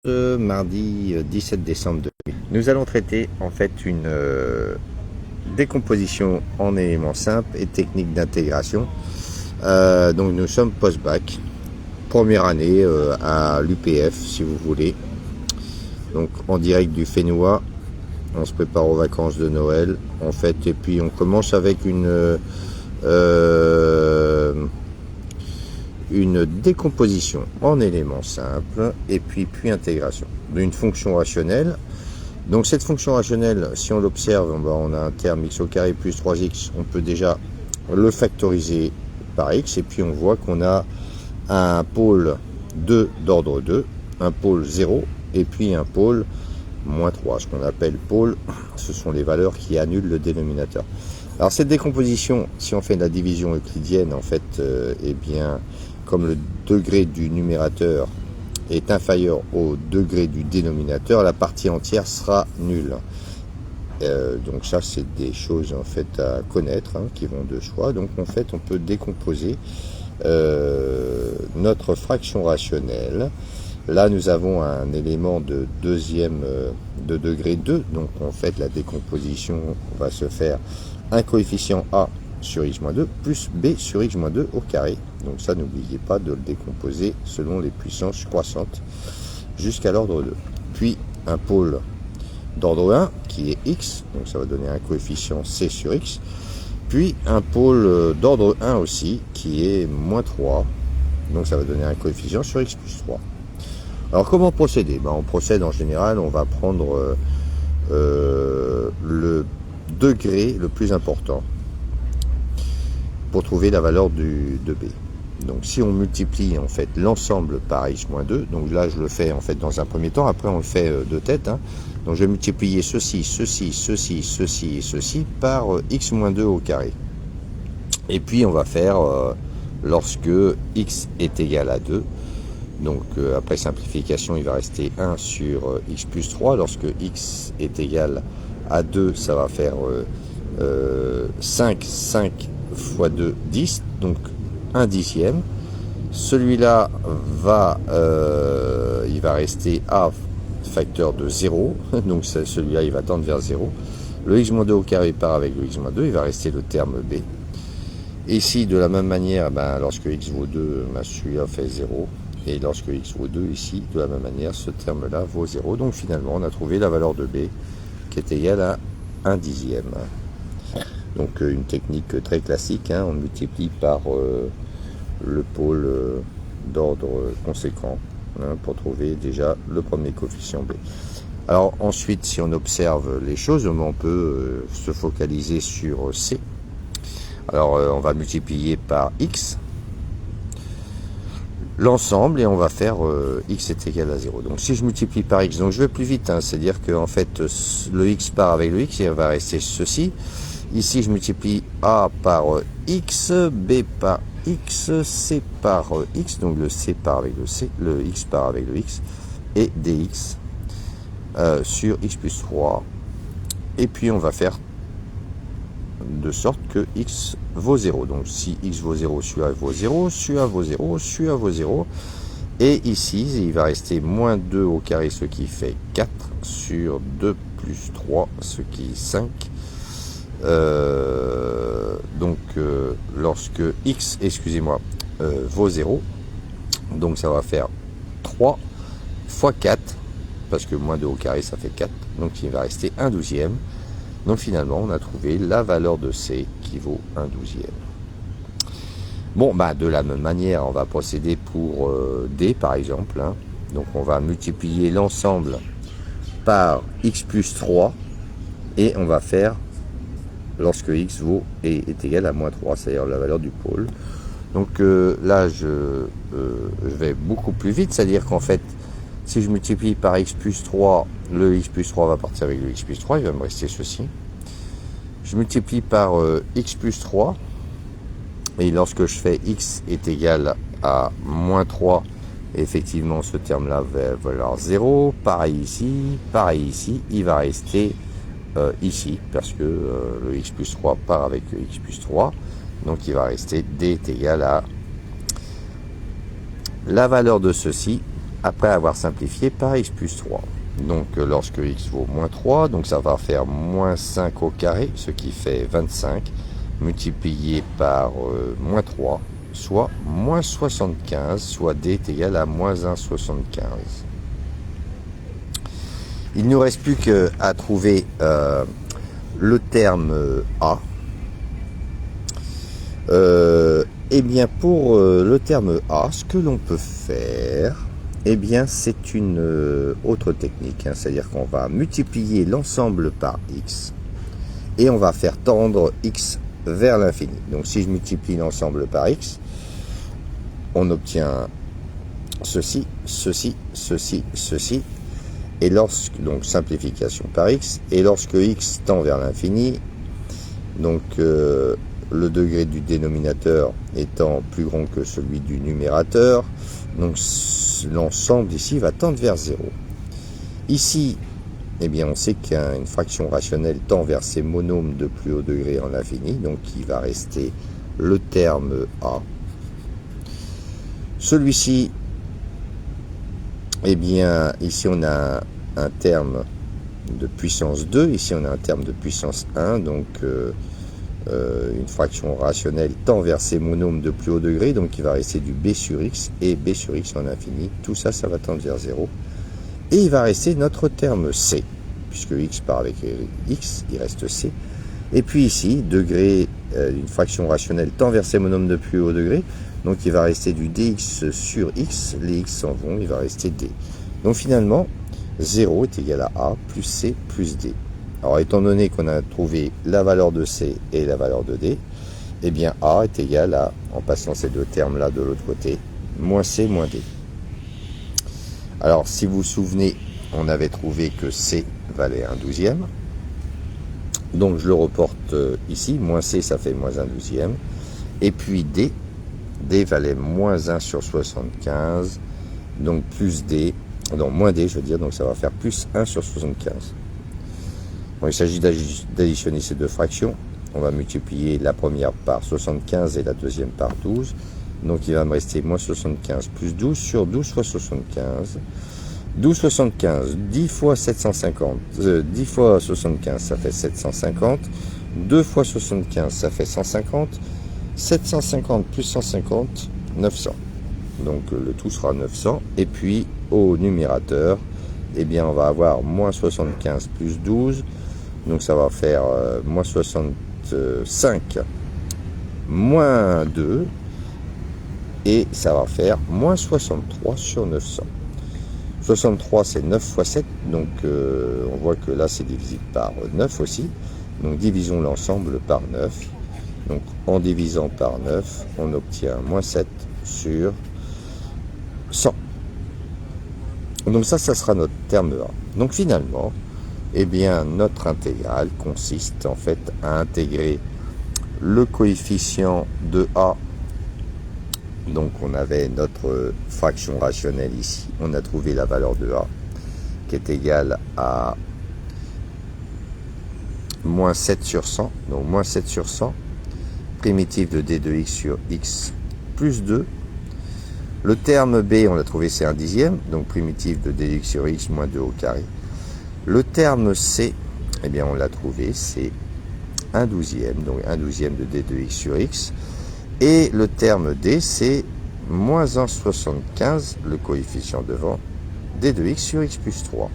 Mardi 17 décembre 2000. Nous allons traiter en fait une décomposition en éléments simples et techniques d'intégration. Donc nous sommes post-bac, première année à l'UPF si vous voulez. Donc en direct du Fénois, on se prépare aux vacances de Noël en fait, et puis on commence avec une décomposition en éléments simples et puis intégration d'une fonction rationnelle. Donc cette fonction rationnelle, si on l'observe, on a un terme x au carré plus 3x, on peut déjà le factoriser par x, et puis on voit qu'on a un pôle 2 d'ordre 2, un pôle 0, et puis un pôle moins 3, ce qu'on appelle pôle, ce sont les valeurs qui annulent le dénominateur. Alors cette décomposition, si on fait de la division euclidienne, en fait, eh bien, comme le degré du numérateur est inférieur au degré du dénominateur, la partie entière sera nulle. Donc ça, c'est des choses en fait à connaître, qui vont de soi. Donc en fait, on peut décomposer notre fraction rationnelle. Là, nous avons un élément de deuxième de degré 2. Donc en fait, la décomposition va se faire un coefficient A sur x-2 plus b sur x-2 au carré. Donc ça, n'oubliez pas de le décomposer selon les puissances croissantes jusqu'à l'ordre 2. Puis un pôle d'ordre 1 qui est x, donc ça va donner un coefficient c sur x. Puis un pôle d'ordre 1 aussi qui est moins 3, donc ça va donner un coefficient sur x plus 3. Alors comment procéder? On procède en général, on va prendre le degré le plus important pour trouver la valeur de b. Donc si on multiplie en fait l'ensemble par x-2, donc là je le fais en fait dans un premier temps, après on le fait de tête. Donc je vais multiplier ceci, ceci, ceci, ceci et ceci par x-2 au carré. Et puis on va faire lorsque x est égal à 2. Donc après simplification, il va rester 1 sur x plus 3. Lorsque x est égal à 2, ça va faire 5 fois 2, 10, donc 1 dixième. Celui-là il va rester a facteur de 0, donc celui-là il va tendre vers 0. Le x-2 au carré part avec le x-2, il va rester le terme b. Ici, de la même manière, lorsque x vaut 2, celui-là fait 0. Et lorsque x vaut 2 ici, de la même manière, ce terme-là vaut 0. Donc finalement, on a trouvé la valeur de b qui est égale à 1 dixième. Donc une technique très classique, on multiplie par le pôle d'ordre conséquent pour trouver déjà le premier coefficient b. Alors ensuite, si on observe les choses, on peut se focaliser sur c. Alors on va multiplier par x l'ensemble et on va faire x est égal à 0. Donc si je multiplie par x, donc je vais plus vite, c'est-à-dire que en fait le x part avec le x et il va rester ceci. Ici je multiplie a par x, b par x, c par x, donc le c part avec le c, le x part avec le x, et dx sur x plus 3. Et puis on va faire de sorte que x vaut 0. Donc si x vaut 0, celui-là vaut 0, celui-là vaut 0, celui-là vaut 0. Et ici, il va rester moins 2 au carré, ce qui fait 4, sur 2 plus 3, ce qui est 5. Lorsque x, vaut 0, donc ça va faire 3 fois 4, parce que moins 2 au carré, ça fait 4. Donc il va rester 1 douzième. Donc finalement, on a trouvé la valeur de C qui vaut 1 douzième. Bon, de la même manière, on va procéder pour D par exemple. Donc on va multiplier l'ensemble par x plus 3 et on va faire lorsque x vaut et est égal à moins 3, c'est-à-dire la valeur du pôle. Donc là, je vais beaucoup plus vite, c'est-à-dire qu'en fait, si je multiplie par x plus 3, le x plus 3 va partir avec le x plus 3, il va me rester ceci. Je multiplie par x plus 3, et lorsque je fais x est égal à moins 3, effectivement ce terme-là va valoir 0. Pareil ici, il va rester ici, parce que le x plus 3 part avec le x plus 3, donc il va rester d est égal à la valeur de ceci après avoir simplifié par x plus 3. Donc lorsque x vaut moins 3, donc ça va faire moins 5 au carré, ce qui fait 25, multiplié par moins 3, soit moins 75, soit d est égal à moins 1,75. Il ne nous reste plus qu'à trouver le terme a. Eh bien pour le terme a, ce que l'on peut faire, eh bien c'est une autre technique, hein, c'est-à-dire qu'on va multiplier l'ensemble par x et on va faire tendre x vers l'infini. Donc si je multiplie l'ensemble par x, on obtient ceci, ceci, ceci, ceci, et lorsque, donc simplification par x, et lorsque x tend vers l'infini, donc le degré du dénominateur étant plus grand que celui du numérateur, donc l'ensemble ici va tendre vers 0. Ici, eh bien, on sait qu'une fraction rationnelle tend vers ses monômes de plus haut degré en l'infini, donc il va rester le terme a. Celui-ci, eh bien, ici on a un terme de puissance 2, ici on a un terme de puissance 1, donc une fraction rationnelle tend vers ses monômes de plus haut degré, donc il va rester du b sur x, et b sur x en infini, tout ça, ça va tendre vers 0. Et il va rester notre terme c, puisque x part avec x, il reste c. Et puis ici, degré d'une fraction rationnelle tend vers ses monômes de plus haut degré, donc il va rester du dx sur x, les x s'en vont, il va rester d. Donc finalement, 0 est égal à a plus c plus d. Alors étant donné qu'on a trouvé la valeur de c et la valeur de d, eh bien a est égal à, en passant ces deux termes-là de l'autre côté, moins c moins d. Alors si vous vous souvenez, on avait trouvé que c valait 1/12. Donc je le reporte ici, moins c ça fait moins 1/12. Et puis d valait moins 1 sur 75, donc plus d, donc moins d je veux dire, donc ça va faire plus 1 sur 75. Bon, il s'agit d'additionner ces deux fractions. On va multiplier la première par 75 et la deuxième par 12. Donc il va me rester moins 75 plus 12 sur 12 fois 75. 12 fois 75, 10 fois 750, 10 fois 75 ça fait 750. 2 fois 75 ça fait 150. 750 plus 150, 900. Donc le tout sera 900. Et puis au numérateur, eh bien on va avoir moins 75 plus 12. Donc ça va faire moins 65 moins 2. Et ça va faire moins 63 sur 900. 63 c'est 9 fois 7. Donc on voit que là c'est divisible par 9 aussi. Donc divisons l'ensemble par 9. Donc en divisant par 9, on obtient moins 7 sur 100. Donc ça sera notre terme A. Donc finalement, eh bien, notre intégrale consiste en fait à intégrer le coefficient de A. Donc on avait notre fraction rationnelle ici. On a trouvé la valeur de A qui est égale à moins 7 sur 100. Donc moins 7 sur 100. Primitive de d de x sur x plus 2. Le terme b, on l'a trouvé, c'est 1/10. Donc primitive de dx sur x moins 2 au carré. Le terme c, eh bien on l'a trouvé, c'est 1/12, donc 1/12 de d de x sur x. Et le terme d, c'est moins 1,75, le coefficient devant, d de x sur x plus 3.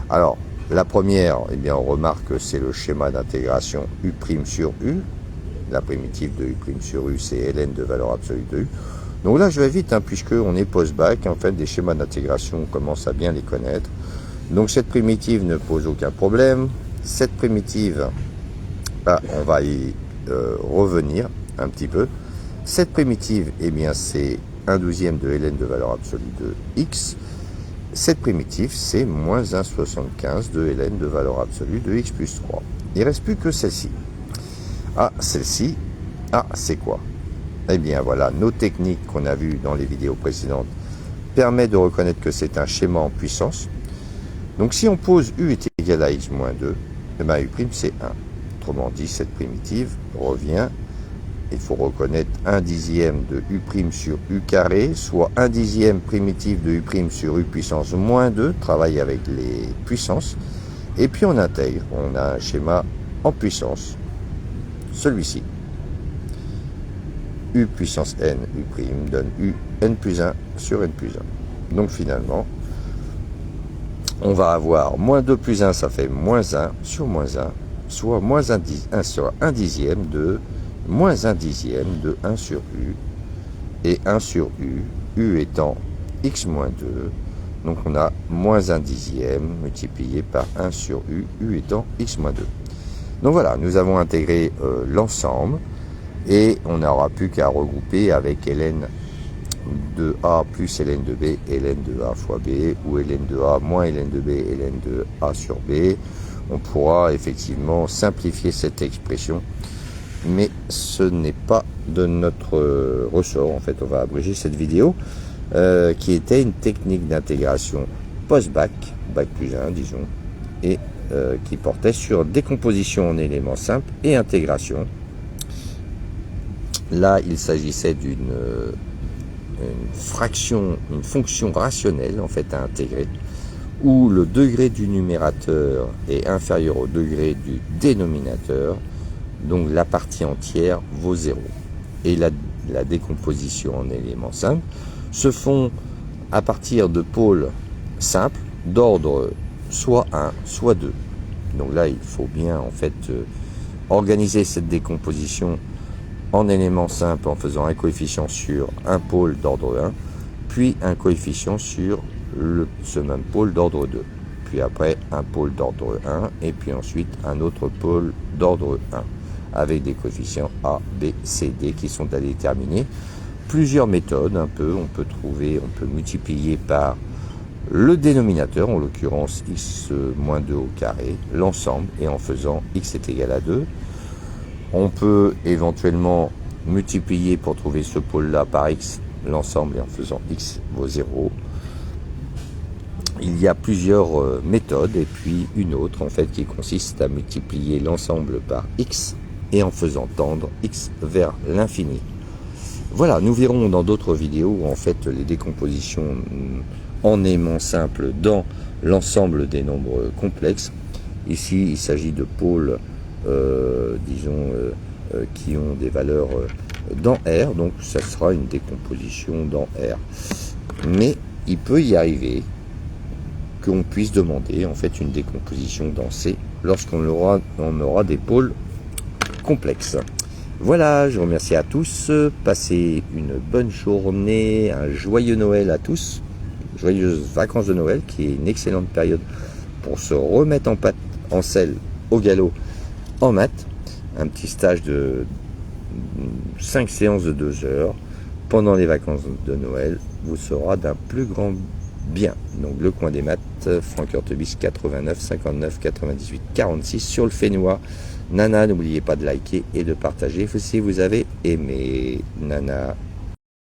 Alors, la première, eh bien on remarque que c'est le schéma d'intégration u' sur u. La primitive de u' sur u, c'est ln de valeur absolue de u. Donc là, je vais vite, hein, puisqu'on est post-bac, en fait, des schémas d'intégration, on commence à bien les connaître. Donc cette primitive ne pose aucun problème. Cette primitive, on va y revenir un petit peu. Cette primitive, eh bien, c'est 1/12 de ln de valeur absolue de x. Cette primitive, c'est moins 1,75 de ln de valeur absolue de x plus 3. Il ne reste plus que celle-ci. Ah, celle-ci, c'est quoi? Eh bien, voilà, nos techniques qu'on a vues dans les vidéos précédentes permettent de reconnaître que c'est un schéma en puissance. Donc si on pose u est égal à x moins 2, eh bien u' c'est 1. Autrement dit, cette primitive revient il faut reconnaître 1/10 de U' sur U carré, soit 1/10 primitif de U' sur U puissance moins 2, travaille avec les puissances. Et puis on intègre, on a un schéma en puissance, celui-ci. U puissance n, U' donne U n plus 1 sur n plus 1. Donc finalement, on va avoir moins 2 plus 1, ça fait moins 1 sur moins 1, soit moins 1 sur 1/10 de moins 1/10 de 1 sur U, et 1 sur U étant x moins 2, donc on a moins 1/10 multiplié par 1 sur U étant x moins 2. Donc voilà, nous avons intégré l'ensemble, et on n'aura plus qu'à regrouper avec ln de A plus ln de B, ln de A fois B, ou ln de A moins ln de B, ln de A sur B. On pourra effectivement simplifier cette expression, mais ce n'est pas de notre ressort. En fait, on va abréger cette vidéo qui était une technique d'intégration post-bac, bac plus 1 disons, et qui portait sur décomposition en éléments simples et intégration. Là, il s'agissait d'une fraction, une fonction rationnelle en fait à intégrer, où le degré du numérateur est inférieur au degré du dénominateur, donc la partie entière vaut 0. Et la décomposition en éléments simples se font à partir de pôles simples d'ordre soit 1, soit 2. Donc là, il faut bien en fait organiser cette décomposition en éléments simples en faisant un coefficient sur un pôle d'ordre 1, puis un coefficient sur ce même pôle d'ordre 2, puis après un pôle d'ordre 1, et puis ensuite un autre pôle d'ordre 1, avec des coefficients A, B, C, D qui sont à déterminer. Plusieurs méthodes, on peut multiplier par le dénominateur, en l'occurrence x moins 2 au carré, l'ensemble, et en faisant x est égal à 2. On peut éventuellement multiplier pour trouver ce pôle-là par x, l'ensemble, et en faisant x vaut 0. Il y a plusieurs méthodes, et puis une autre en fait qui consiste à multiplier l'ensemble par x et en faisant tendre x vers l'infini. Voilà, nous verrons dans d'autres vidéos en fait les décompositions en éléments simples dans l'ensemble des nombres complexes. Ici, il s'agit de pôles qui ont des valeurs dans R, donc ça sera une décomposition dans R. Mais il peut y arriver qu'on puisse demander en fait une décomposition dans C lorsqu'on aura des pôles complexes. Voilà, je vous remercie à tous, passez une bonne journée, un joyeux Noël à tous, joyeuses vacances de Noël, qui est une excellente période pour se remettre en selle au galop en maths. Un petit stage de 5 séances de 2 heures pendant les vacances de Noël vous sera d'un plus grand bien. Donc le coin des maths, Franck Hurtebis, 89 59 98 46 sur le Fénois. Nana, n'oubliez pas de liker et de partager si vous avez aimé. Nana.